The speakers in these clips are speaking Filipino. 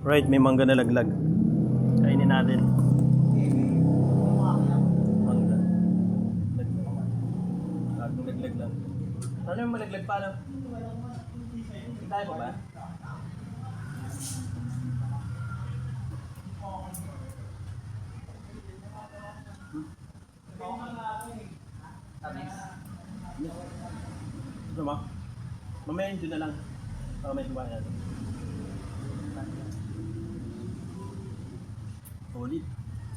Right, may mangga na laglag. Kainin natin. Mangga. Laglag. Lagong laglag lang. Ano yung malaglag pa lang? Tayo pa ba? Ano ba? Mamaya yun na lang. Para may subahan natin. Solid.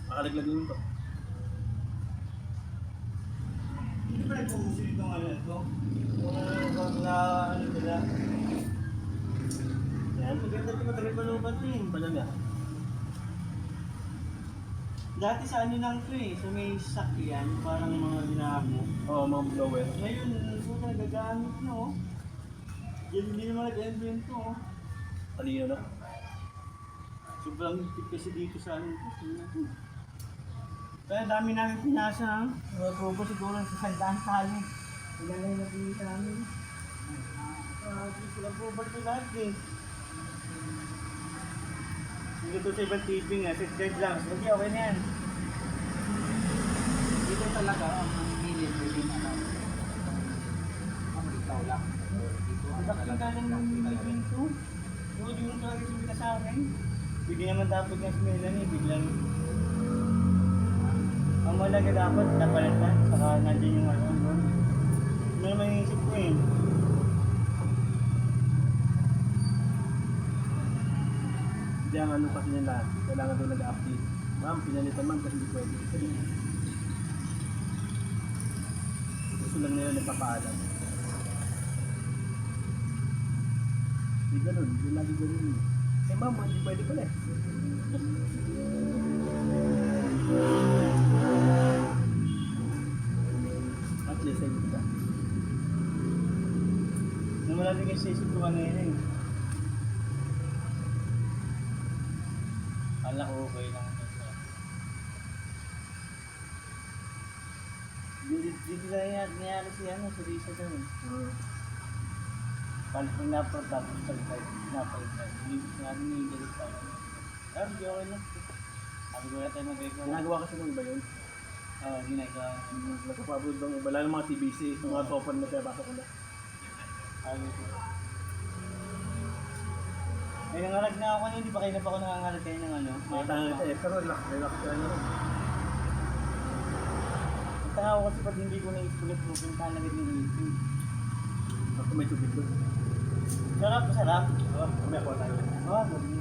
Makalaglag yun ito. Hindi pa nagpumusip itong ano ito? Na ano nila? Yan. Maganda ito matagal pa lubat din. Talaga. Dati sa ano lang ito eh, sa may sakyan, parang mga dinamo. Oo, mga blower. Ngayon, ito na gagamit na oh. Yan hindi naman nag-emblem to oh. Talino na. Sobrang tip kasi dito sa ano ito. Kaya dami namin pinasa ha. Mga probo siguro sa sandaan tali. Ilalay na din sa amin. Sila probo ito lahat eh. Dito to sa ibang taping ha, 6 guard lang. Sige, okay na yan. Dito talaga ang minimum pwede na lang. Ang ikaw lang. Ang bakit ka lang yung ito? Huwag yung talaga sumita sa akin. Pwede naman dapat nga si Melanie, biglang ang malaga dapat napalitan, saka nandiyan yung ano. Ano naman yung isip ko eh. Hindi ang ano kasi nila. Kailangan daw nag-update. Ma'am, pinalitan man kasi hindi pwede. Gusto lang nila nagpapaalam. Hindi ganun. Hindi lagi ganun. Eh ma'am, hindi pwede pala eh. At least ay kita. Nung wala din kasi isip ko kanina eh. Kala ko okay lang. Dito na nangyari si ano, si Risa doon. Palit ng napot tapos napalitan. Hindi namin nililit pa. Pero hindi okay lang. Sabi ko na tayo mag-ikaw. Ginagawa kasi ng iba yun. Oo, ginagawa. Nagpapabod bang iba. Lalo mga TBC, mga topan na pinapasok ko na. Sabi ko. May nangalag na ako kanina, di ba kayo na pa ako nangangalag kayo ng ano? Mga tangan ito eh. Pero relax ka na rin. Ang tanga ko kasi pag hindi ko na-explain, pupuntahan agad yung meeting. Ako may tubig doon. Sarap, masarap. Oo, kami ako tayo. Oo, gabi.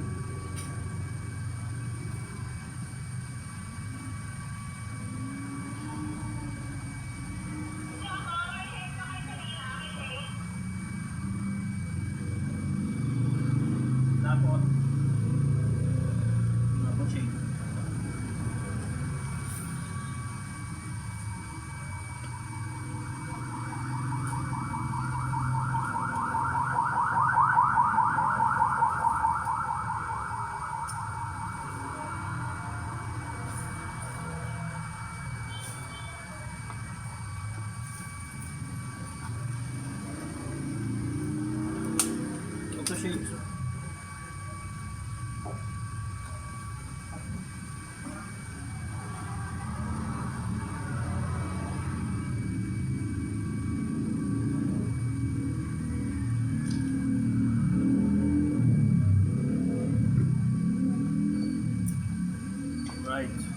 Tapos, shake. Ito shake. Right.